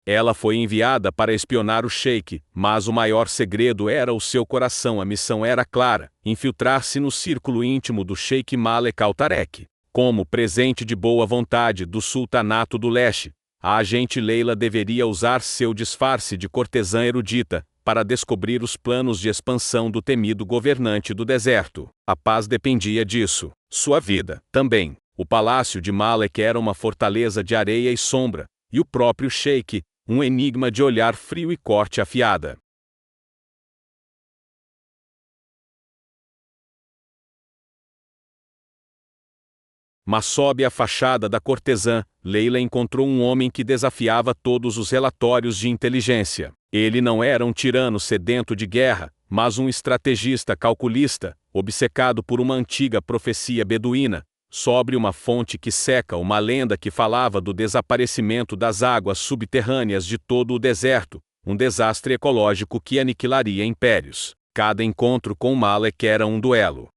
Ela foi enviada para espionar o Sheik, mas o maior segredo era o seu coração. A missão era clara: infiltrar-se no círculo íntimo do Sheik Malek Al-Tarek. Como presente de boa vontade do Sultanato do Leste, a agente Leila deveria usar seu disfarce de cortesã erudita para descobrir os planos de expansão do temido governante do deserto. A paz dependia disso. Sua vida, também. O palácio de Malek era uma fortaleza de areia e sombra, e o próprio Sheik, um enigma de olhar frio e corte afiada. Mas sob a fachada da cortesã, Leila encontrou um homem que desafiava todos os relatórios de inteligência. Ele não era um tirano sedento de guerra, mas um estrategista calculista, obcecado por uma antiga profecia beduína, sobre uma fonte que seca, uma lenda que falava do desaparecimento das águas subterrâneas de todo o deserto, um desastre ecológico que aniquilaria impérios. Cada encontro com Malek era um duelo.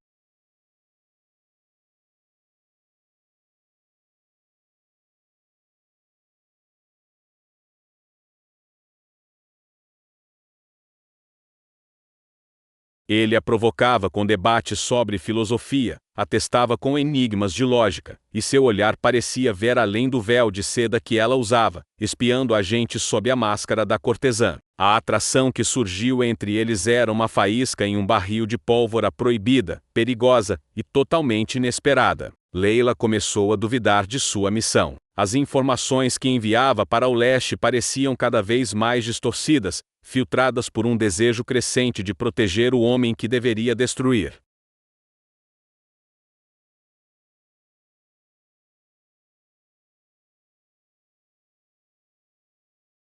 Ele a provocava com debates sobre filosofia, atestava com enigmas de lógica, e seu olhar parecia ver além do véu de seda que ela usava, espiando a gente sob a máscara da cortesã. A atração que surgiu entre eles era uma faísca em um barril de pólvora proibida, perigosa e totalmente inesperada. Leila começou a duvidar de sua missão. As informações que enviava para o leste pareciam cada vez mais distorcidas, filtradas por um desejo crescente de proteger o homem que deveria destruir.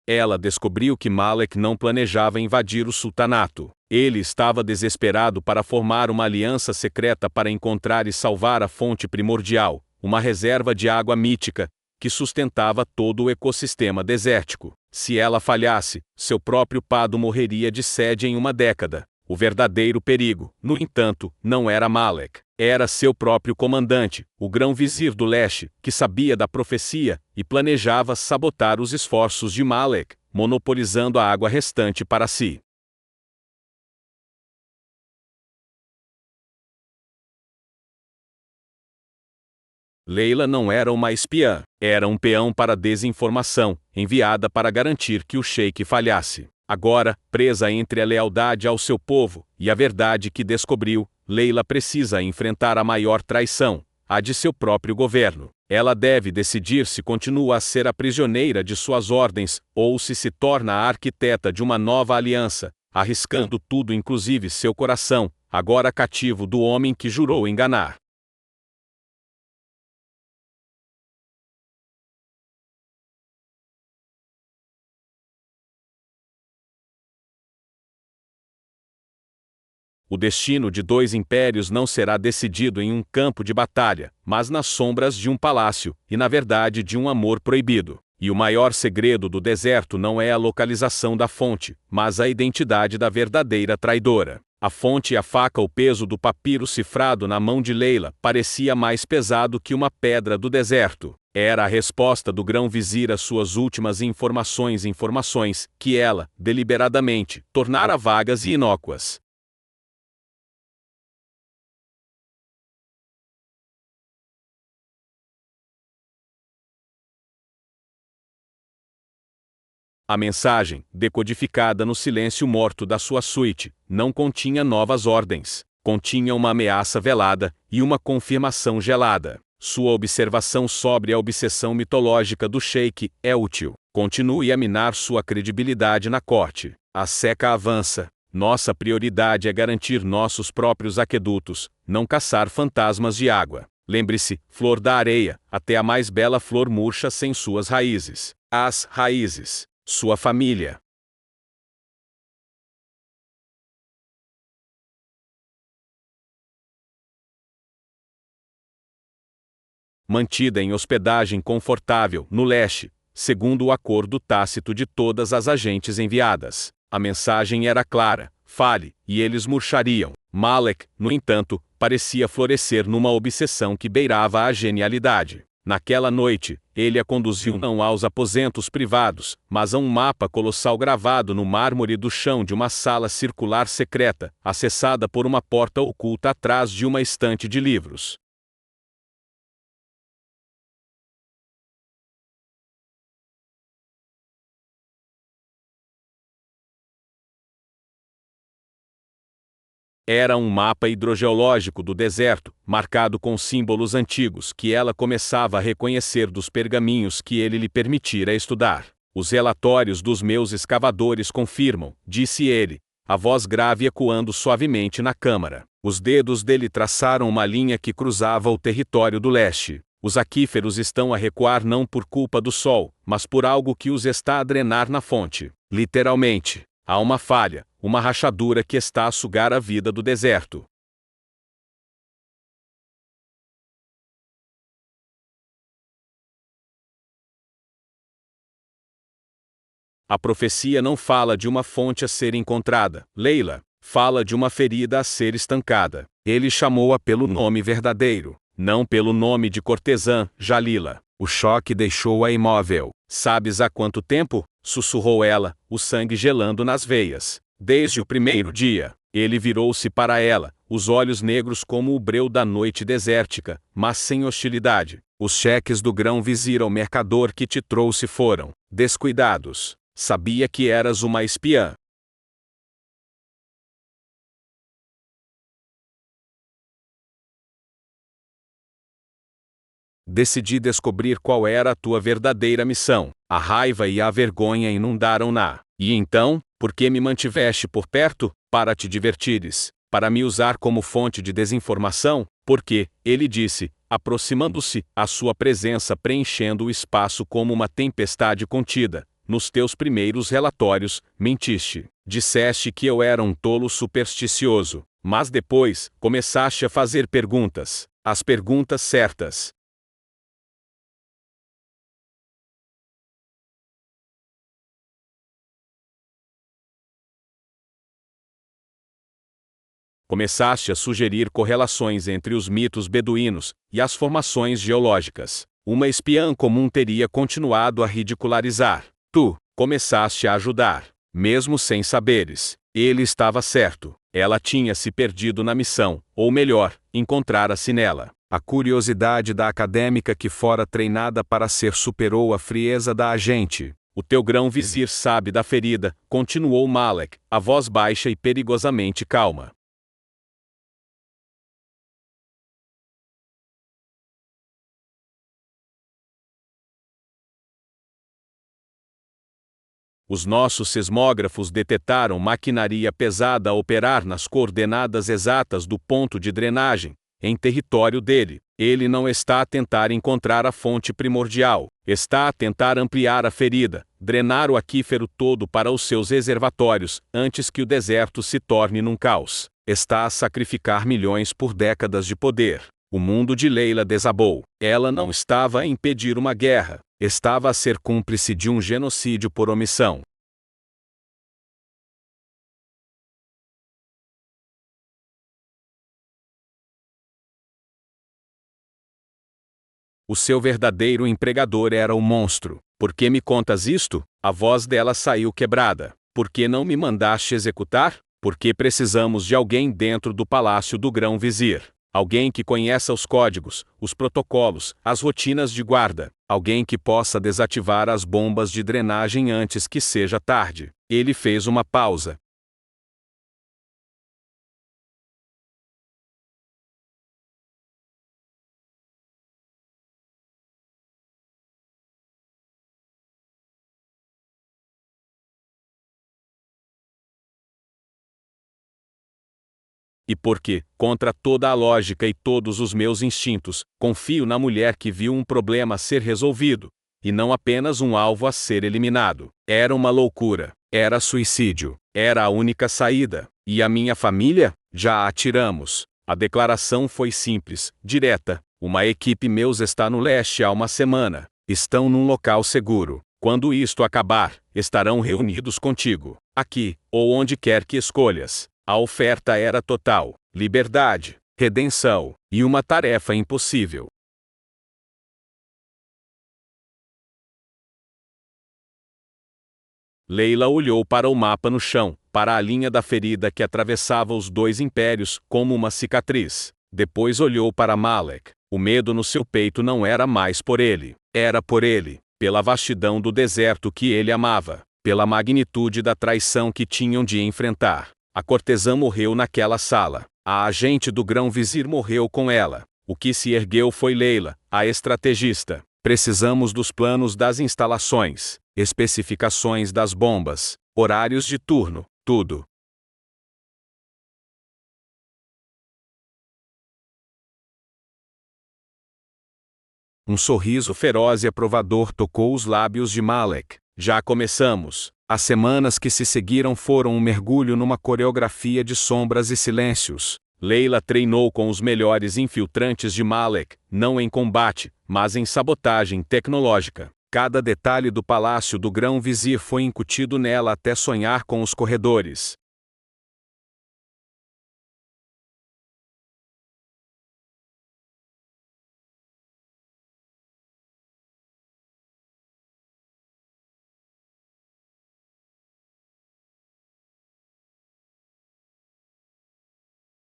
Ela descobriu que Malek não planejava invadir o sultanato. Ele estava desesperado para formar uma aliança secreta para encontrar e salvar a fonte primordial, uma reserva de água mítica, que sustentava todo o ecossistema desértico. Se ela falhasse, seu próprio Pado morreria de sede em uma década. O verdadeiro perigo, no entanto, não era Malek. Era seu próprio comandante, o grão-vizir do leste, que sabia da profecia e planejava sabotar os esforços de Malek, monopolizando a água restante para si. Leila não era uma espiã, era um peão para desinformação, enviada para garantir que o Sheik falhasse. Agora, presa entre a lealdade ao seu povo e a verdade que descobriu, Leila precisa enfrentar a maior traição, a de seu próprio governo. Ela deve decidir se continua a ser a prisioneira de suas ordens ou se torna a arquiteta de uma nova aliança, arriscando tudo, inclusive seu coração, agora cativo do homem que jurou enganar. O destino de dois impérios não será decidido em um campo de batalha, mas nas sombras de um palácio, e na verdade de um amor proibido. E o maior segredo do deserto não é a localização da fonte, mas a identidade da verdadeira traidora. A fonte e a faca. O peso do papiro cifrado na mão de Leila parecia mais pesado que uma pedra do deserto. Era a resposta do grão-vizir às suas últimas informações que ela, deliberadamente, tornara vagas e inócuas. A mensagem, decodificada no silêncio morto da sua suíte, não continha novas ordens. Continha uma ameaça velada e uma confirmação gelada. Sua observação sobre a obsessão mitológica do Sheik é útil. Continue a minar sua credibilidade na corte. A seca avança. Nossa prioridade é garantir nossos próprios aquedutos, não caçar fantasmas de água. Lembre-se, flor da areia, até a mais bela flor murcha sem suas raízes. As raízes. Sua família. Mantida em hospedagem confortável no leste, segundo o acordo tácito de todas as agentes enviadas. A mensagem era clara: fale, e eles murchariam. Malek, no entanto, parecia florescer numa obsessão que beirava a genialidade. Naquela noite, ele a conduziu não aos aposentos privados, mas a um mapa colossal gravado no mármore do chão de uma sala circular secreta, acessada por uma porta oculta atrás de uma estante de livros. Era um mapa hidrogeológico do deserto, marcado com símbolos antigos que ela começava a reconhecer dos pergaminhos que ele lhe permitira estudar. Os relatórios dos meus escavadores confirmam, disse ele, a voz grave ecoando suavemente na câmara. Os dedos dele traçaram uma linha que cruzava o território do leste. Os aquíferos estão a recuar não por culpa do sol, mas por algo que os está a drenar na fonte. Literalmente, há uma falha, uma rachadura que está a sugar a vida do deserto. A profecia não fala de uma fonte a ser encontrada, Leila, fala de uma ferida a ser estancada. Ele chamou-a pelo nome verdadeiro, não pelo nome de cortesã, Jalila. O choque deixou-a imóvel. Sabes há quanto tempo? Sussurrou ela, o sangue gelando nas veias. Desde o primeiro dia. Ele virou-se para ela, os olhos negros como o breu da noite desértica, mas sem hostilidade. Os cheques do grão-vizir ao mercador que te trouxe foram descuidados. Sabia que eras uma espiã. Decidi descobrir qual era a tua verdadeira missão. A raiva e a vergonha inundaram-na. E então, por que me mantiveste por perto? Para te divertires. Para me usar como fonte de desinformação? Porque, ele disse, aproximando-se, a sua presença preenchendo o espaço como uma tempestade contida. Nos teus primeiros relatórios, mentiste. Disseste que eu era um tolo supersticioso. Mas depois, começaste a fazer perguntas. As perguntas certas. Começaste a sugerir correlações entre os mitos beduínos e as formações geológicas. Uma espiã comum teria continuado a ridicularizar. Tu começaste a ajudar, mesmo sem saberes. Ele estava certo. Ela tinha se perdido na missão, ou melhor, encontrara-se nela. A curiosidade da acadêmica que fora treinada para ser superou a frieza da agente. O teu grão-vizir sabe da ferida, continuou Malek, a voz baixa e perigosamente calma. Os nossos sismógrafos detectaram maquinaria pesada a operar nas coordenadas exatas do ponto de drenagem, em território dele. Ele não está a tentar encontrar a fonte primordial, está a tentar ampliar a ferida, drenar o aquífero todo para os seus reservatórios, antes que o deserto se torne num caos. Está a sacrificar milhões por décadas de poder. O mundo de Leila desabou. Ela não estava a impedir uma guerra. Estava a ser cúmplice de um genocídio por omissão. O seu verdadeiro empregador era o monstro. Por que me contas isto? A voz dela saiu quebrada. Por que não me mandaste executar? Porque precisamos de alguém dentro do palácio do grão-vizir. Alguém que conheça os códigos, os protocolos, as rotinas de guarda. Alguém que possa desativar as bombas de drenagem antes que seja tarde. Ele fez uma pausa. E porque, contra toda a lógica e todos os meus instintos, confio na mulher que viu um problema a ser resolvido, e não apenas um alvo a ser eliminado. Era uma loucura. Era suicídio. Era a única saída. E a minha família? Já a tiramos. A declaração foi simples, direta. Uma equipe meus está no leste há uma semana. Estão num local seguro. Quando isto acabar, estarão reunidos contigo. Aqui, ou onde quer que escolhas. A oferta era total, liberdade, redenção, e uma tarefa impossível. Leila olhou para o mapa no chão, para a linha da ferida que atravessava os dois impérios, como uma cicatriz. Depois olhou para Malek. O medo no seu peito não era mais por ele. Era por ele, pela vastidão do deserto que ele amava, pela magnitude da traição que tinham de enfrentar. A cortesã morreu naquela sala. A agente do grão-vizir morreu com ela. O que se ergueu foi Leila, a estrategista. Precisamos dos planos das instalações, especificações das bombas, horários de turno, tudo. Um sorriso feroz e aprovador tocou os lábios de Malek. Já começamos. As semanas que se seguiram foram um mergulho numa coreografia de sombras e silêncios. Leila treinou com os melhores infiltrantes de Malek, não em combate, mas em sabotagem tecnológica. Cada detalhe do palácio do grão-vizir foi incutido nela até sonhar com os corredores.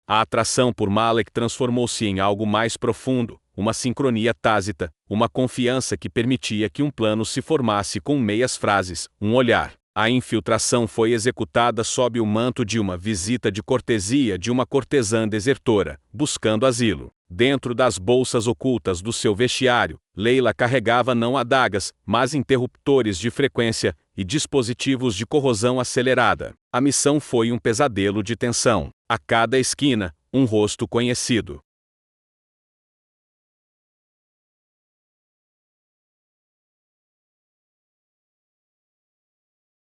A atração por Malek transformou-se em algo mais profundo, uma sincronia tácita, uma confiança que permitia que um plano se formasse com meias frases, um olhar. A infiltração foi executada sob o manto de uma visita de cortesia de uma cortesã desertora, buscando asilo. Dentro das bolsas ocultas do seu vestiário, Leila carregava não adagas, mas interruptores de frequência e dispositivos de corrosão acelerada. A missão foi um pesadelo de tensão. A cada esquina, um rosto conhecido.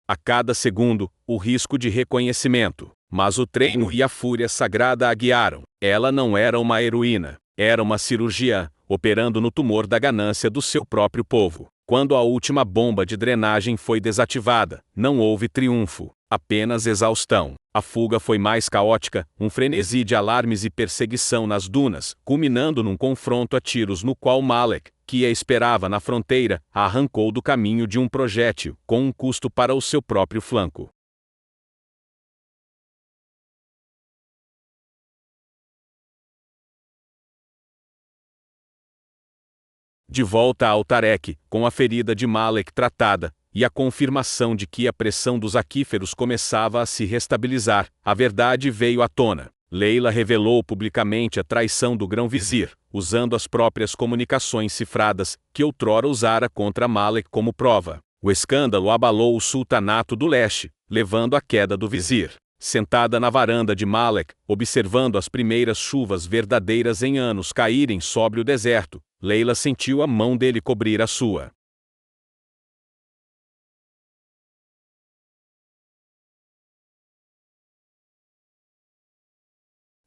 A cada segundo, o risco de reconhecimento. Mas o treino e a fúria sagrada a guiaram. Ela não era uma heroína. Era uma cirurgiã, operando no tumor da ganância do seu próprio povo. Quando a última bomba de drenagem foi desativada, não houve triunfo, apenas exaustão. A fuga foi mais caótica, um frenesi de alarmes e perseguição nas dunas, culminando num confronto a tiros no qual Malek, que a esperava na fronteira, a arrancou do caminho de um projétil, com um custo para o seu próprio flanco. De volta ao Tarek, com a ferida de Malek tratada, e a confirmação de que a pressão dos aquíferos começava a se restabilizar, a verdade veio à tona. Leila revelou publicamente a traição do grão-vizir, usando as próprias comunicações cifradas, que outrora usara contra Malek como prova. O escândalo abalou o sultanato do leste, levando à queda do vizir. Sentada na varanda de Malek, observando as primeiras chuvas verdadeiras em anos caírem sobre o deserto, Leila sentiu a mão dele cobrir a sua.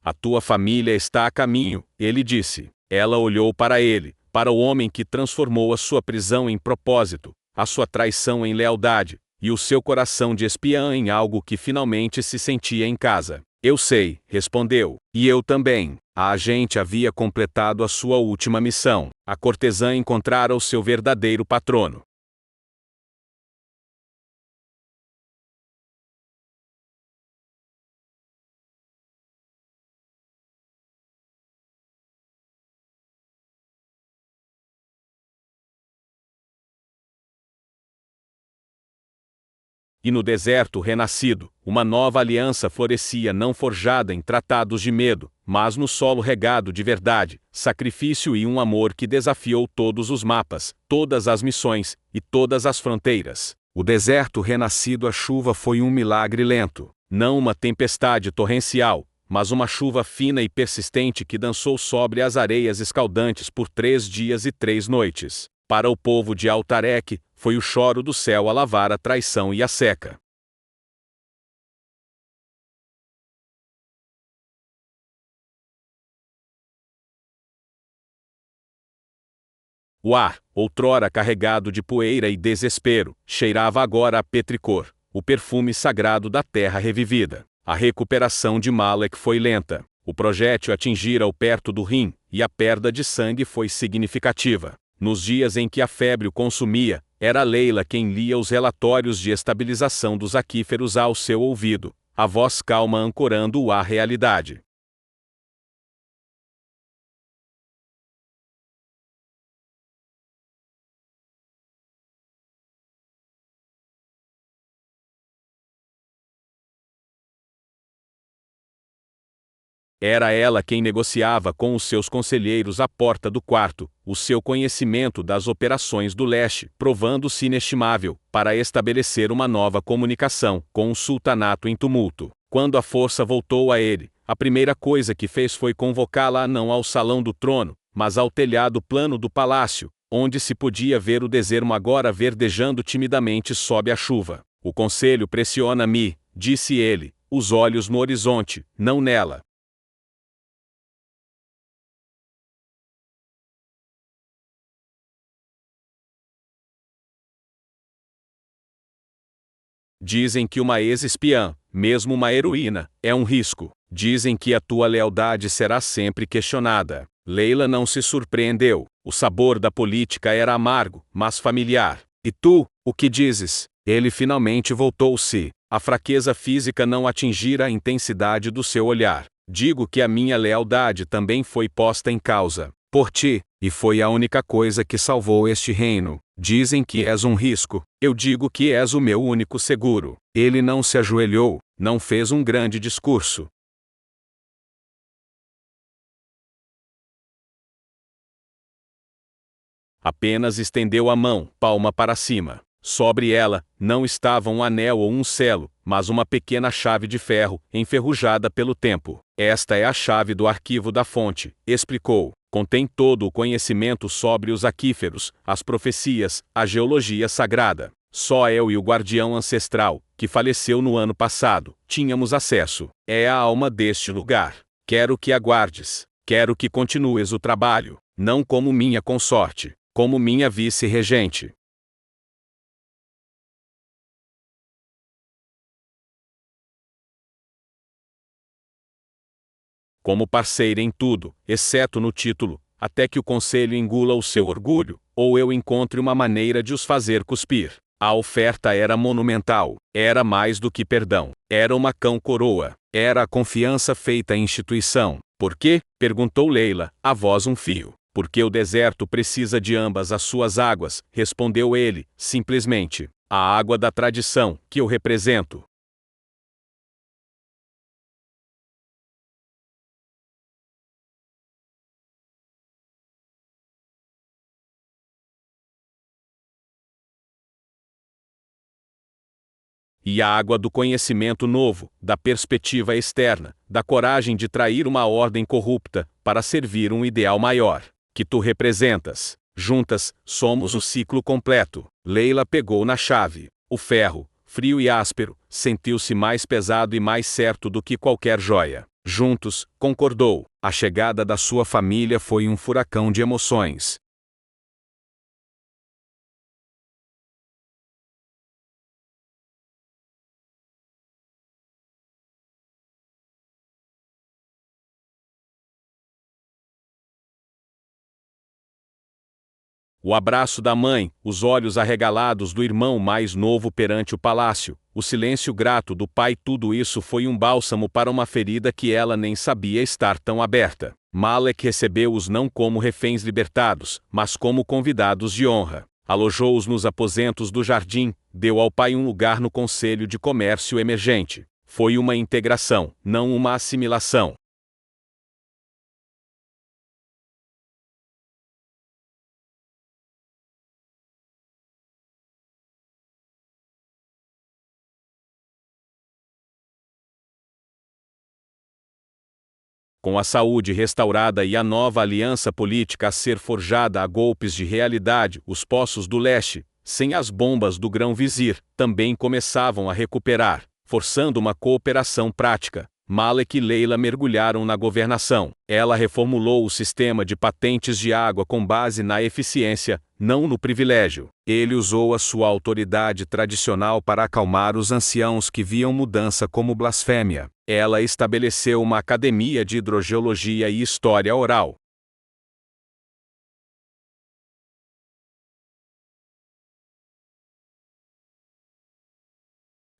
A tua família está a caminho, ele disse. Ela olhou para ele, para o homem que transformou a sua prisão em propósito, a sua traição em lealdade, e o seu coração de espiã em algo que finalmente se sentia em casa. Eu sei, respondeu. E eu também. A agente havia completado a sua última missão. A cortesã encontrara o seu verdadeiro patrono. E no deserto renascido, uma nova aliança florescia não forjada em tratados de medo, mas no solo regado de verdade, sacrifício e um amor que desafiou todos os mapas, todas as missões e todas as fronteiras. O deserto renascido, a chuva foi um milagre lento, não uma tempestade torrencial, mas uma chuva fina e persistente que dançou sobre as areias escaldantes por 3 dias e 3 noites. Para o povo de Altarec, foi o choro do céu a lavar a traição e a seca. O ar, outrora carregado de poeira e desespero, cheirava agora a petricor, o perfume sagrado da terra revivida. A recuperação de Malek foi lenta. O projétil atingira-o perto do rim, e a perda de sangue foi significativa. Nos dias em que a febre o consumia, Era Leila quem lia os relatórios de estabilização dos aquíferos ao seu ouvido, a voz calma ancorando-o à realidade. Era ela quem negociava com os seus conselheiros à porta do quarto, o seu conhecimento das operações do leste, provando-se inestimável, para estabelecer uma nova comunicação com o sultanato em tumulto. Quando a força voltou a ele, a primeira coisa que fez foi convocá-la não ao salão do trono, mas ao telhado plano do palácio, onde se podia ver o deserto agora verdejando timidamente sob a chuva. O conselho pressiona-me, disse ele, os olhos no horizonte, não nela. Dizem que uma ex-espiã, mesmo uma heroína, é um risco. Dizem que a tua lealdade será sempre questionada. Leila não se surpreendeu. O sabor da política era amargo, mas familiar. E tu, o que dizes? Ele finalmente voltou-se. A fraqueza física não atingira a intensidade do seu olhar. Digo que a minha lealdade também foi posta em causa. Por ti, e foi a única coisa que salvou este reino. Dizem que és um risco. Eu digo que és o meu único seguro. Ele não se ajoelhou, não fez um grande discurso. Apenas estendeu a mão, palma para cima. Sobre ela, não estava um anel ou um selo, mas uma pequena chave de ferro, enferrujada pelo tempo. Esta é a chave do arquivo da fonte, explicou. Contém todo o conhecimento sobre os aquíferos, as profecias, a geologia sagrada. Só eu e o guardião ancestral, que faleceu no ano passado, tínhamos acesso. É a alma deste lugar. Quero que aguardes. Quero que continues o trabalho, não como minha consorte, como minha vice-regente. Como parceira em tudo, exceto no título, até que o conselho engula o seu orgulho, ou eu encontre uma maneira de os fazer cuspir. A oferta era monumental, era mais do que perdão, era uma cão-coroa, era a confiança feita à instituição. Por quê? Perguntou Leila, a voz um fio. Porque o deserto precisa de ambas as suas águas, respondeu ele, simplesmente. A água da tradição, que eu represento. E a água do conhecimento novo, da perspectiva externa, da coragem de trair uma ordem corrupta, para servir um ideal maior, que tu representas. Juntas, somos o ciclo completo. Leila pegou na chave. O ferro, frio e áspero, sentiu-se mais pesado e mais certo do que qualquer joia. Juntos, concordou. A chegada da sua família foi um furacão de emoções. O abraço da mãe, os olhos arregalados do irmão mais novo perante o palácio, o silêncio grato do pai, tudo isso foi um bálsamo para uma ferida que ela nem sabia estar tão aberta. Malek recebeu-os não como reféns libertados, mas como convidados de honra. Alojou-os nos aposentos do jardim, deu ao pai um lugar no Conselho de Comércio Emergente. Foi uma integração, não uma assimilação. Com a saúde restaurada e a nova aliança política a ser forjada a golpes de realidade, os poços do leste, sem as bombas do grão-vizir, também começavam a recuperar, forçando uma cooperação prática. Malek e Leila mergulharam na governação. Ela reformulou o sistema de patentes de água com base na eficiência, não no privilégio. Ele usou a sua autoridade tradicional para acalmar os anciãos que viam mudança como blasfêmia. Ela estabeleceu uma academia de hidrogeologia e história oral.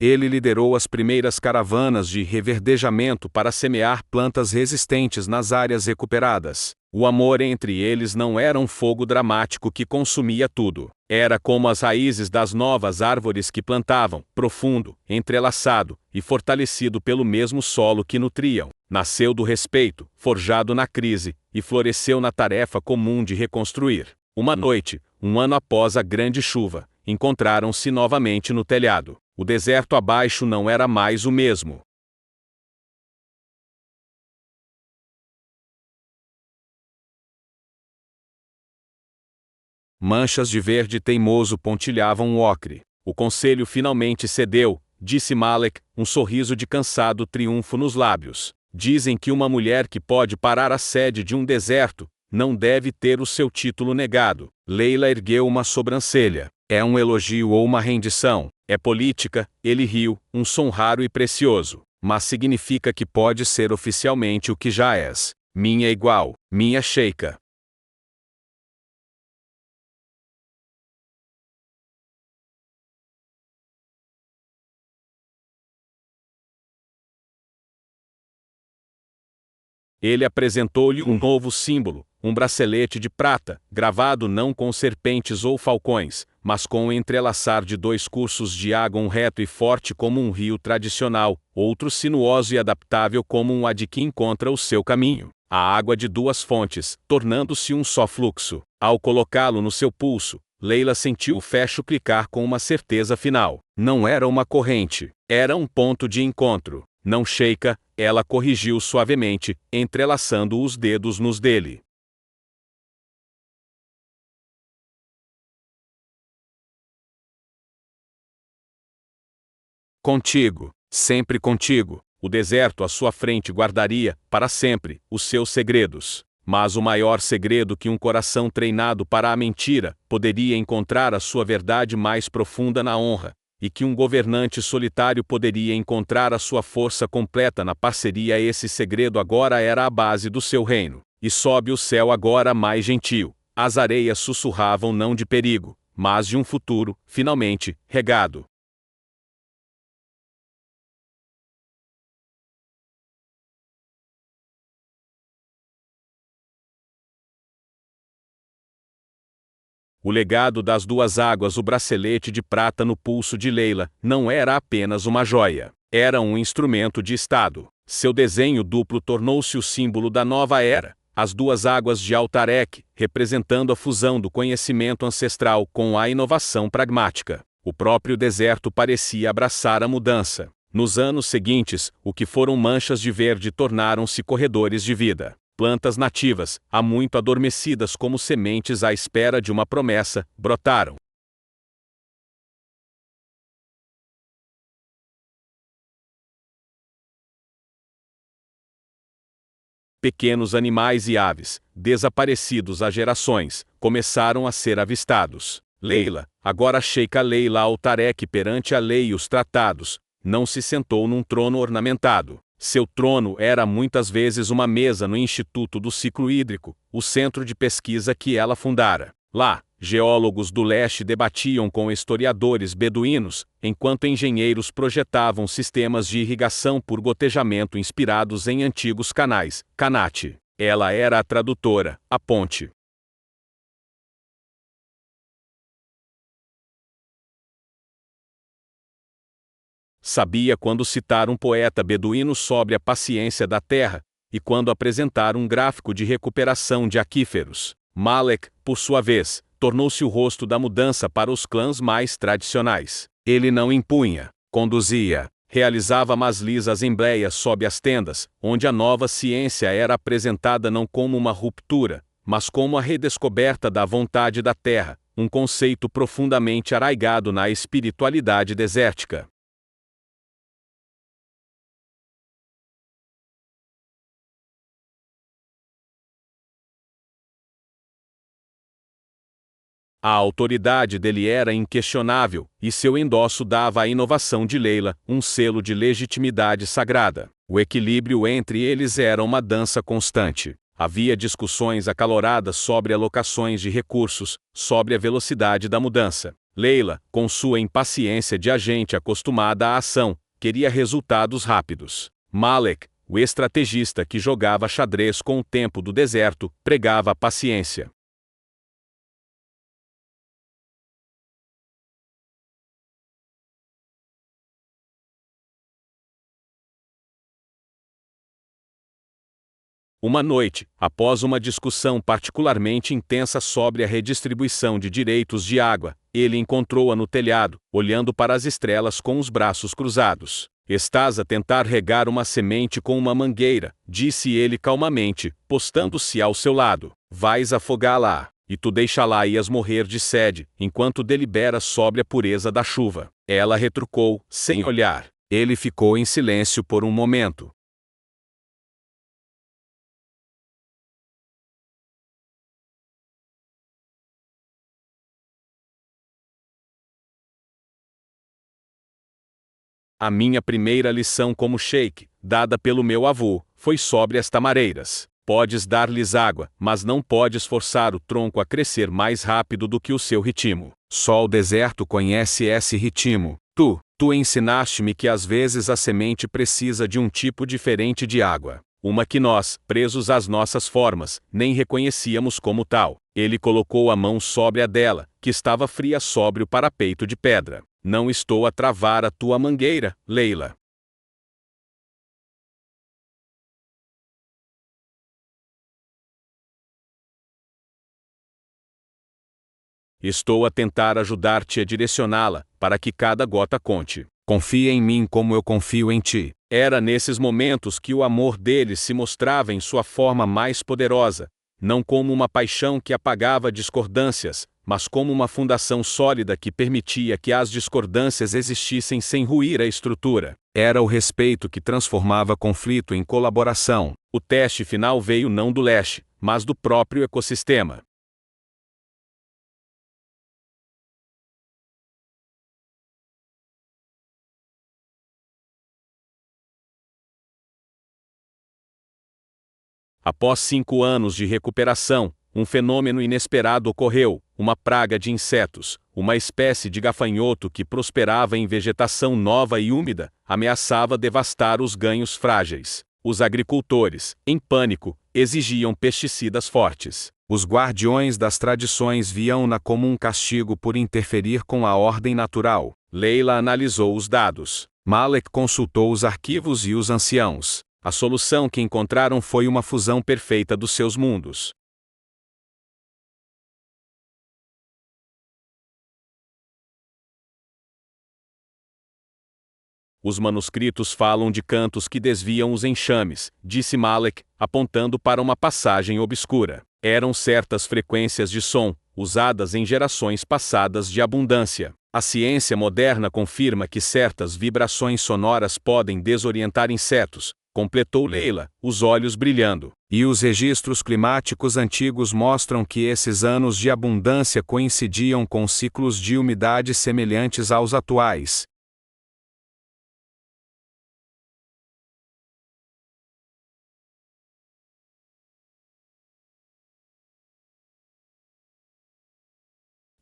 Ele liderou as primeiras caravanas de reverdejamento para semear plantas resistentes nas áreas recuperadas. O amor entre eles não era um fogo dramático que consumia tudo. Era como as raízes das novas árvores que plantavam, profundo, entrelaçado e fortalecido pelo mesmo solo que nutriam. Nasceu do respeito, forjado na crise, e floresceu na tarefa comum de reconstruir. Uma noite, um ano após a grande chuva, encontraram-se novamente no telhado. O deserto abaixo não era mais o mesmo. Manchas de verde teimoso pontilhavam o ocre. O conselho finalmente cedeu, disse Malek, um sorriso de cansado triunfo nos lábios. Dizem que uma mulher que pode parar a sede de um deserto não deve ter o seu título negado. Leila ergueu uma sobrancelha. É um elogio ou uma rendição? É política, ele riu, um som raro e precioso. Mas significa que pode ser oficialmente o que já és. Minha igual, minha sheika. Ele apresentou-lhe um novo símbolo, um bracelete de prata, gravado não com serpentes ou falcões, mas com o entrelaçar de dois cursos de água, um reto e forte como um rio tradicional, outro sinuoso e adaptável como um ade que encontra o seu caminho. A água de duas fontes, tornando-se um só fluxo. Ao colocá-lo no seu pulso, Leila sentiu o fecho clicar com uma certeza final. Não era uma corrente, era um ponto de encontro. Não sheika, ela corrigiu suavemente, entrelaçando os dedos nos dele. Contigo, sempre contigo. O deserto à sua frente guardaria, para sempre, os seus segredos. Mas o maior segredo que um coração treinado para a mentira poderia encontrar a sua verdade mais profunda na honra, e que um governante solitário poderia encontrar a sua força completa na parceria. Esse segredo agora era a base do seu reino. E sob o céu agora mais gentil, as areias sussurravam não de perigo, mas de um futuro, finalmente, regado. O legado das duas águas, o bracelete de prata no pulso de Leila, não era apenas uma joia. Era um instrumento de Estado. Seu desenho duplo tornou-se o símbolo da nova era. As duas águas de Altarek, representando a fusão do conhecimento ancestral com a inovação pragmática. O próprio deserto parecia abraçar a mudança. Nos anos seguintes, o que foram manchas de verde tornaram-se corredores de vida. Plantas nativas, há muito adormecidas como sementes à espera de uma promessa, brotaram. Pequenos animais e aves, desaparecidos há gerações, começaram a ser avistados. Leila, agora Sheikha Leila Altarek perante a lei e os tratados, não se sentou num trono ornamentado. Seu trono era muitas vezes uma mesa no Instituto do Ciclo Hídrico, o centro de pesquisa que ela fundara. Lá, geólogos do leste debatiam com historiadores beduínos, enquanto engenheiros projetavam sistemas de irrigação por gotejamento inspirados em antigos canais. Kanate. Ela era a tradutora, a ponte. Sabia quando citar um poeta beduíno sobre a paciência da terra, e quando apresentar um gráfico de recuperação de aquíferos. Malek, por sua vez, tornou-se o rosto da mudança para os clãs mais tradicionais. Ele não impunha, conduzia, realizava mas assembleias sob as tendas, onde a nova ciência era apresentada não como uma ruptura, mas como a redescoberta da vontade da terra, um conceito profundamente arraigado na espiritualidade desértica. A autoridade dele era inquestionável, e seu endosso dava à inovação de Leila um selo de legitimidade sagrada. O equilíbrio entre eles era uma dança constante. Havia discussões acaloradas sobre alocações de recursos, sobre a velocidade da mudança. Leila, com sua impaciência de agente acostumada à ação, queria resultados rápidos. Malek, o estrategista que jogava xadrez com o tempo do deserto, pregava a paciência. Uma noite, após uma discussão particularmente intensa sobre a redistribuição de direitos de água, ele encontrou-a no telhado, olhando para as estrelas com os braços cruzados. Estás a tentar regar uma semente com uma mangueira, disse ele calmamente, postando-se ao seu lado. Vais afogá-la, e tu deixá-la-ias morrer de sede, enquanto deliberas sobre a pureza da chuva. Ela retrucou, sem olhar. Ele ficou em silêncio por um momento. A minha primeira lição como sheik, dada pelo meu avô, foi sobre as tamareiras. Podes dar-lhes água, mas não podes forçar o tronco a crescer mais rápido do que o seu ritmo. Só o deserto conhece esse ritmo. Tu ensinaste-me que às vezes a semente precisa de um tipo diferente de água. Uma que nós, presos às nossas formas, nem reconhecíamos como tal. Ele colocou a mão sobre a dela, que estava fria sobre o parapeito de pedra. Não estou a travar a tua mangueira, Leila. Estou a tentar ajudar-te a direcioná-la, para que cada gota conte. Confia em mim como eu confio em ti. Era nesses momentos que o amor dele se mostrava em sua forma mais poderosa, não como uma paixão que apagava discordâncias, mas como uma fundação sólida que permitia que as discordâncias existissem sem ruir a estrutura. Era o respeito que transformava conflito em colaboração. O teste final veio não do leste, mas do próprio ecossistema. Após 5 anos de recuperação, um fenômeno inesperado ocorreu: uma praga de insetos, uma espécie de gafanhoto que prosperava em vegetação nova e úmida, ameaçava devastar os ganhos frágeis. Os agricultores, em pânico, exigiam pesticidas fortes. Os guardiões das tradições viam-na como um castigo por interferir com a ordem natural. Leila analisou os dados. Malek consultou os arquivos e os anciãos. A solução que encontraram foi uma fusão perfeita dos seus mundos. Os manuscritos falam de cantos que desviam os enxames, disse Malek, apontando para uma passagem obscura. Eram certas frequências de som, usadas em gerações passadas de abundância. A ciência moderna confirma que certas vibrações sonoras podem desorientar insetos, completou Leila, os olhos brilhando. E os registros climáticos antigos mostram que esses anos de abundância coincidiam com ciclos de umidade semelhantes aos atuais.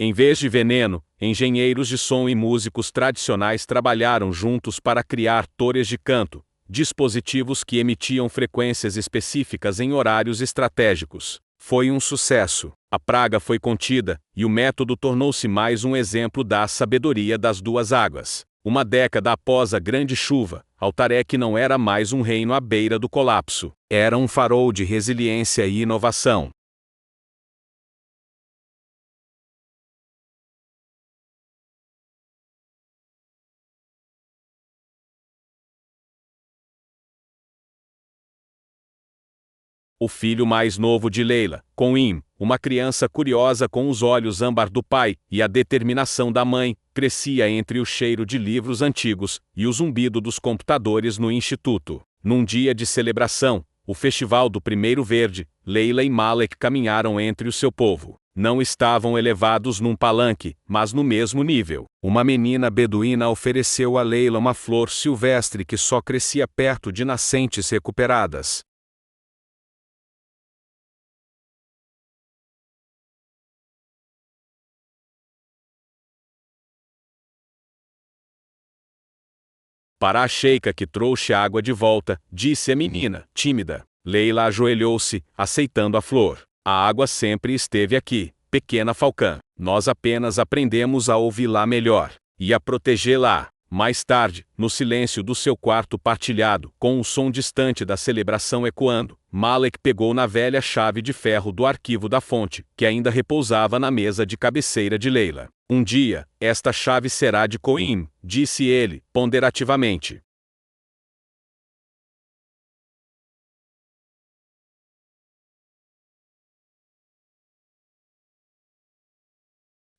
Em vez de veneno, engenheiros de som e músicos tradicionais trabalharam juntos para criar torres de canto, dispositivos que emitiam frequências específicas em horários estratégicos. Foi um sucesso. A praga foi contida, e o método tornou-se mais um exemplo da sabedoria das duas águas. Uma década após a grande chuva, Altarek não era mais um reino à beira do colapso. Era um farol de resiliência e inovação. O filho mais novo de Leila, Coim, uma criança curiosa com os olhos âmbar do pai e a determinação da mãe, crescia entre o cheiro de livros antigos e o zumbido dos computadores no instituto. Num dia de celebração, o Festival do Primeiro Verde, Leila e Malek caminharam entre o seu povo. Não estavam elevados num palanque, mas no mesmo nível. Uma menina beduína ofereceu a Leila uma flor silvestre que só crescia perto de nascentes recuperadas. Para a sheika que trouxe a água de volta, disse a menina, tímida. Leila ajoelhou-se, aceitando a flor. A água sempre esteve aqui, pequena falcã. Nós apenas aprendemos a ouvi-la melhor e a protegê-la. Mais tarde, no silêncio do seu quarto partilhado, com o som distante da celebração ecoando, Malek pegou na velha chave de ferro do arquivo da fonte, que ainda repousava na mesa de cabeceira de Leila. Um dia, esta chave será de Coim, disse ele, ponderativamente.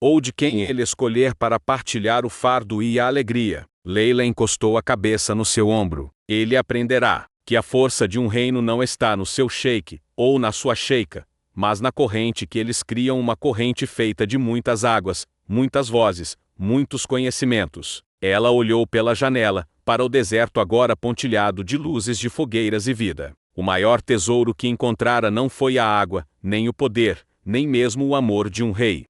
Ou de quem ele escolher para partilhar o fardo e a alegria. Leila encostou a cabeça no seu ombro. Ele aprenderá que a força de um reino não está no seu sheik, ou na sua sheika, mas na corrente que eles criam, uma corrente feita de muitas águas, muitas vozes, muitos conhecimentos. Ela olhou pela janela, para o deserto agora pontilhado de luzes de fogueiras e vida. O maior tesouro que encontrara não foi a água, nem o poder, nem mesmo o amor de um rei.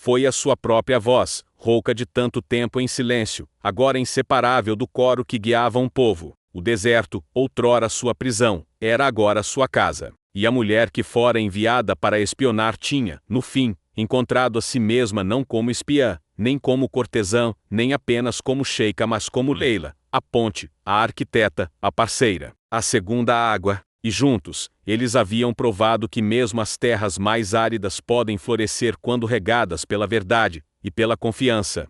Foi a sua própria voz, rouca de tanto tempo em silêncio, agora inseparável do coro que guiava um povo. O deserto, outrora sua prisão, era agora sua casa. E a mulher que fora enviada para espionar tinha, no fim, encontrado a si mesma não como espiã, nem como cortesã, nem apenas como sheika, mas como Leila, a ponte, a arquiteta, a parceira, a segunda água. E juntos, eles haviam provado que mesmo as terras mais áridas podem florescer quando regadas pela verdade e pela confiança.